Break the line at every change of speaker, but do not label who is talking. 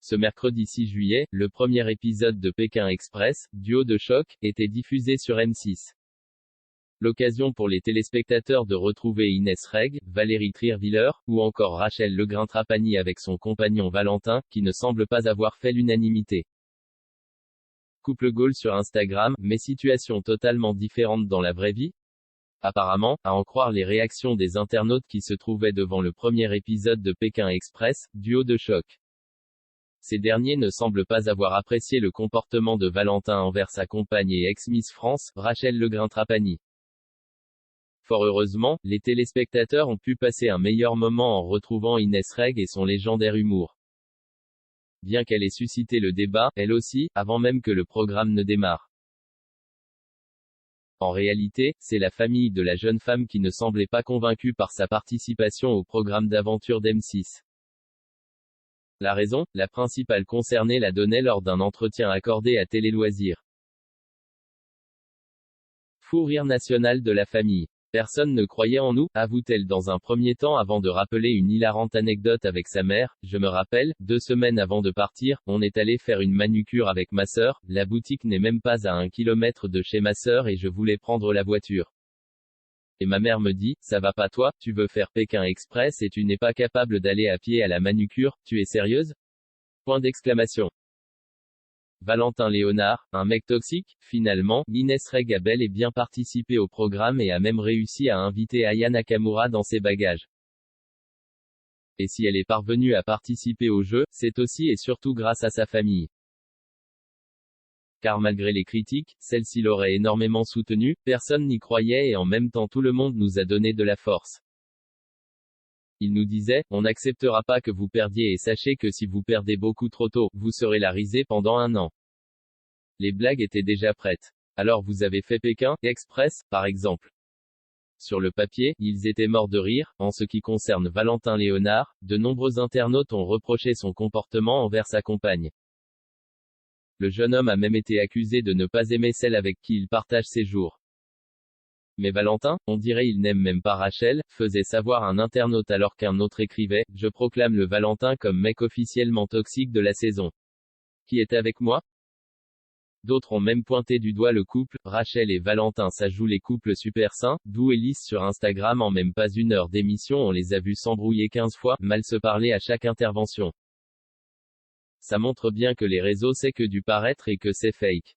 Ce mercredi 6 juillet, le premier épisode de Pékin Express, duo de choc, était diffusé sur M6. L'occasion pour les téléspectateurs de retrouver Inès Reg, Valérie Trierwiller, ou encore Rachel Legrin-Trapani avec son compagnon Valentin, qui ne semble pas avoir fait l'unanimité. Couple goal sur Instagram, mais situation totalement différente dans la vraie vie? Apparemment, à en croire les réactions des internautes qui se trouvaient devant le premier épisode de Pékin Express, duo de choc. Ces derniers ne semblent pas avoir apprécié le comportement de Valentin envers sa compagne et ex-Miss France, Rachel Legrin-Trapani. Fort heureusement, les téléspectateurs ont pu passer un meilleur moment en retrouvant Inès Reg et son légendaire humour. Bien qu'elle ait suscité le débat, elle aussi, avant même que le programme ne démarre. En réalité, c'est la famille de la jeune femme qui ne semblait pas convaincue par sa participation au programme d'aventure d'M6. La raison, la principale concernée la donnait lors d'un entretien accordé à Télé Loisirs. Fou rire national de la famille. Personne ne croyait en nous, avoue-t-elle dans un premier temps avant de rappeler une hilarante anecdote avec sa mère. Je me rappelle, 2 semaines avant de partir, on est allé faire une manucure avec ma sœur, la boutique n'est même pas à 1 kilomètre de chez ma sœur et je voulais prendre la voiture. Et ma mère me dit, ça va pas toi, tu veux faire Pékin Express et tu n'es pas capable d'aller à pied à la manucure, tu es sérieuse? Point d'exclamation. Valentin Léonard, un mec toxique? Finalement, Inès Reg a bel et bien participé au programme et a même réussi à inviter Aya Nakamura dans ses bagages. Et si elle est parvenue à participer au jeu, c'est aussi et surtout grâce à sa famille. Car malgré les critiques, celle-ci l'aurait énormément soutenue, personne n'y croyait et en même temps tout le monde nous a donné de la force. Il nous disait, on n'acceptera pas que vous perdiez et sachez que si vous perdez beaucoup trop tôt, vous serez la risée pendant 1 an. Les blagues étaient déjà prêtes. Alors vous avez fait Pékin Express, par exemple. Sur le papier, ils étaient morts de rire. En ce qui concerne Valentin Léonard, de nombreux internautes ont reproché son comportement envers sa compagne. Le jeune homme a même été accusé de ne pas aimer celle avec qui il partage ses jours. Mais Valentin, on dirait il n'aime même pas Rachel, faisait savoir un internaute alors qu'un autre écrivait, je proclame le Valentin comme mec officiellement toxique de la saison. Qui est avec moi? D'autres ont même pointé du doigt le couple, Rachel et Valentin ça joue les couples super sains, doux et lisses sur Instagram en même pas 1 heure d'émission on les a vus s'embrouiller 15 fois, mal se parler à chaque intervention. Ça montre bien que les réseaux c'est que du paraître et que c'est fake.